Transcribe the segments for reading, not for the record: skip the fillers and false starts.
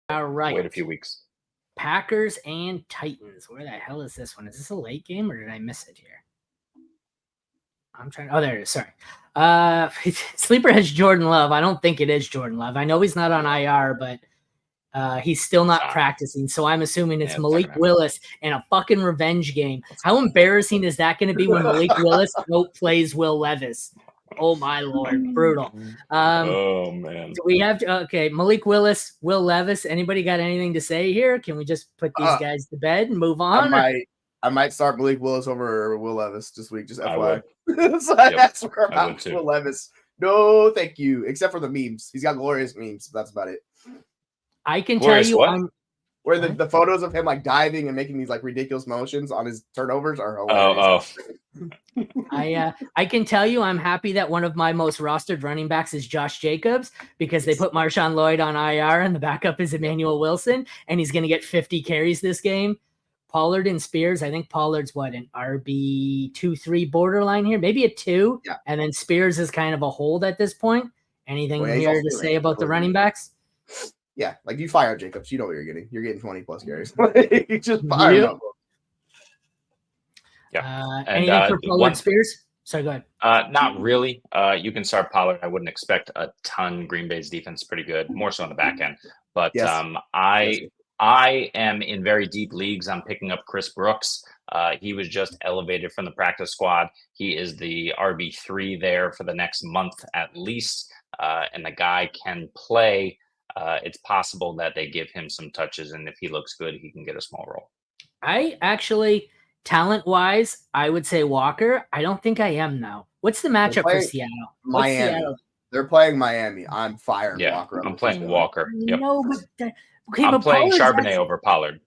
All right. Wait a few weeks. Packers and Titans. Where the hell is this one? Is this a late game or did I miss it here? I'm trying. Oh, there it is. Sorry. Sleeper has Jordan Love. I don't think it is Jordan Love. I know he's not on IR, but he's still not practicing. So I'm assuming it's Malik Willis in a fucking revenge game. How embarrassing is that going to be when Malik Willis outplays Will Levis? Oh my Lord, brutal. Oh man. So we have to, okay, Malik Willis, Will Levis. Anybody got anything to say here? Can we just put these guys to bed and move on? I might start Malik Willis over Will Levis this week, just FYI. So that's where I'm at. Will Levis. No, thank you. Except for the memes. He's got glorious memes. That's about it. I can tell you where the photos of him like diving and making these like ridiculous motions on his turnovers are hilarious. I can tell you I'm happy that one of my most rostered running backs is Josh Jacobs because they put Marshawn Lloyd on IR and the backup is Emmanuel Wilson and he's going to get 50 carries this game. Pollard and Spears, I think Pollard's an RB 2-3 borderline here, maybe a 2, and then Spears is kind of a hold at this point. Anything here to say about the running backs? Yeah, like you fire Jacobs, you know what you're getting. You're getting 20 plus carries. You just fire him up. Yeah. Anything for Pollard Spears? Sorry, go ahead. Not really. You can start Pollard. I wouldn't expect a ton. Green Bay's defense is pretty good, more so on the back end. But I am in very deep leagues. I'm picking up Chris Brooks. He was just elevated from the practice squad. He is the RB3 there for the next month at least. And the guy can play. It's possible that they give him some touches. And if he looks good, he can get a small role. I actually, talent-wise, I would say Walker. I don't think I am now. What's the matchup for Seattle? Miami. Seattle? They're playing Miami. I'm firing Walker. I'm playing Walker. Yep. No, but... Okay, I'm playing Pollard's Charbonnet over Pollard.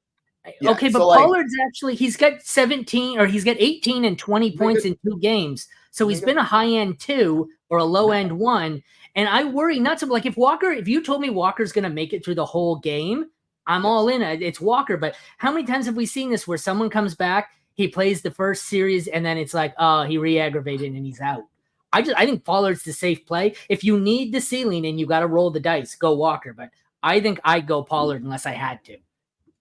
Okay, but Pollard's actually, he's got 17 or he's got 18 and 20 points in 2 games. So he's been a high end 2 or a low end 1. And I worry not so like if you told me Walker's going to make it through the whole game, I'm all in. It's Walker. But how many times have we seen this where someone comes back, he plays the first series, and then it's like, oh, he re-aggravated and he's out. I think Pollard's the safe play. If you need the ceiling and you got to roll the dice, go Walker. But I think I'd go Pollard unless I had to.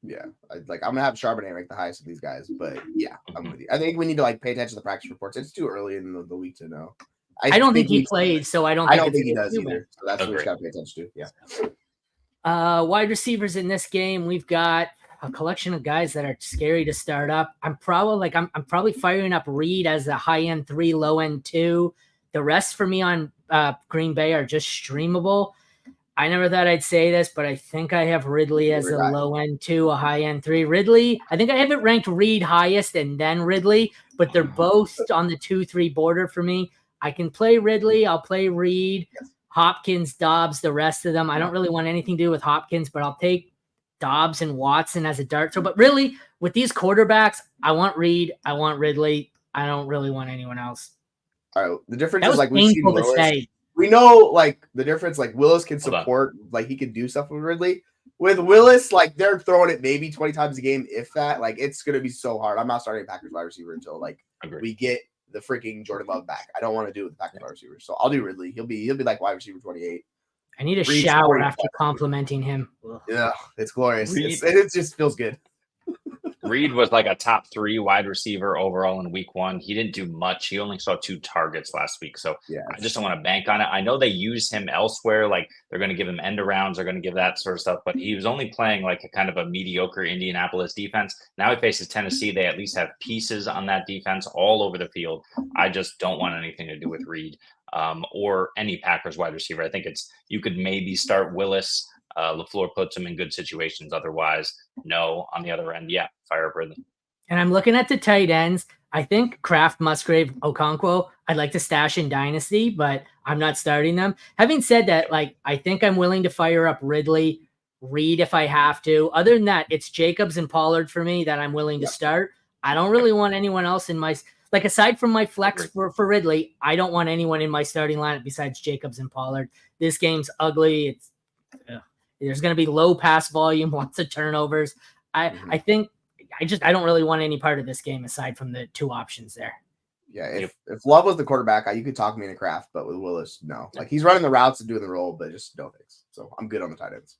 Yeah, I'm gonna have Charbonnet rank the highest of these guys, but yeah, I'm with you. I think we need to pay attention to the practice reports. It's too early in the week to know. I don't think he played, so I don't think he does either. So that's what we got to pay attention to. Yeah. Wide receivers in this game, we've got a collection of guys that are scary to start up. I'm probably firing up Reed as a high end 3, low end 2. The rest for me on Green Bay are just streamable. I never thought I'd say this, but I think I have Ridley as a low end 2, a high end 3. Ridley, I think I have it ranked Reed highest and then Ridley, but they're both on the 2-3 border for me. I can play Ridley. I'll play Reed, Hopkins, Dobbs, the rest of them. I don't really want anything to do with Hopkins, but I'll take Dobbs and Watson as a dart throw. But really, with these quarterbacks, I want Reed. I want Ridley. I don't really want anyone else. All right. The difference is like we've seen Willis. We know the difference. Like Willis can support, he can do stuff with Ridley. With Willis, they're throwing it maybe 20 times a game, if that. It's gonna be so hard. I'm not starting a Packers wide receiver until we get the freaking Jordan Love back. I don't want to do it with the Packers wide receiver, so I'll do Ridley. He'll be like wide receiver 28. I need a shower after complimenting him. Yeah, it's glorious. It just feels good. Reed was like a top 3 wide receiver overall in week 1. He didn't do much. He only saw 2 targets last week. So I just don't want to bank on it. I know they use him elsewhere. They're going to give him end arounds. They're going to give that sort of stuff. But he was only playing a kind of a mediocre Indianapolis defense. Now he faces Tennessee. They at least have pieces on that defense all over the field. I just don't want anything to do with Reed or any Packers wide receiver. I think you could maybe start Willis. LaFleur puts him in good situations. Otherwise, no. On the other end, fire up Ridley. And I'm looking at the tight ends. I think Kraft, Musgrave, Okonkwo, I'd like to stash in Dynasty, but I'm not starting them. Having said that, I think I'm willing to fire up Ridley, Reed if I have to. Other than that, it's Jacobs and Pollard for me that I'm willing to start. I don't really want anyone else in my aside from my flex for Ridley, I don't want anyone in my starting lineup besides Jacobs and Pollard. This game's ugly. There's going to be low pass volume, lots of turnovers. I think I don't really want any part of this game aside from the 2 options there. Yeah, if Love was the quarterback, you could talk me into Kraft, but with Willis, no. He's running the routes and doing the role, but just no thanks. So I'm good on the tight ends.